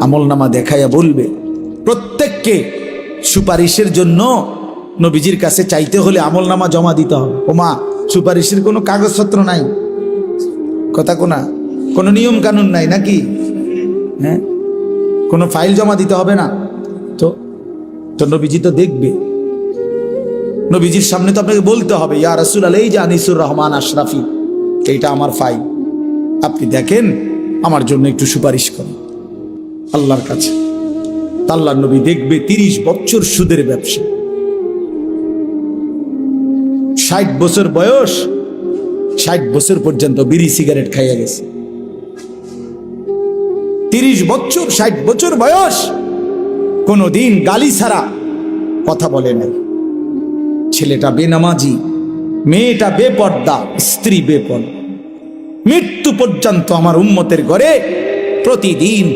আমলনামা দেখাইয়া বলবে, প্রত্যেককে সুপারিশের জন্য নবীজির কাছে চাইতে হলে আমলনামা জমা দিতে হবে। ওমা, সুপারিশের কোনো কাগজপত্র নাই, কথা কোনা, কোনো নিয়ম কানুন নাই নাকি? হ্যাঁ, কোনো ফাইল জমা দিতে হবে না তো? তো নবীজি তো দেখবে, নবীজির সামনে তো আপনাকে বলতে হবে, ইয়া রাসূলুল্লাহ, এই যে আনিসুর রহমান আশরাফি, এইটা আমার ফাইল, আপনি দেখেন, আমার জন্য একটু সুপারিশ করেন আল্লাহর কাছে। আল্লাহর নবী দেখবে 30 বছর সুদের ব্যবসা, 60 বছর বয়স, 60 বছর পর্যন্ত বিড়ি সিগারেট খাইয়া গেছে। 30 বছর, 60 বছর বয়স, কোনদিন গালি ছাড়া কথা বলে নাই। ছেলেটা বেনামাজি, মেয়েটা বেপর্দা, স্ত্রী বেপর্দা, মৃত্যু পর্যন্ত আমার উম্মতের ঘরে প্রতিদিন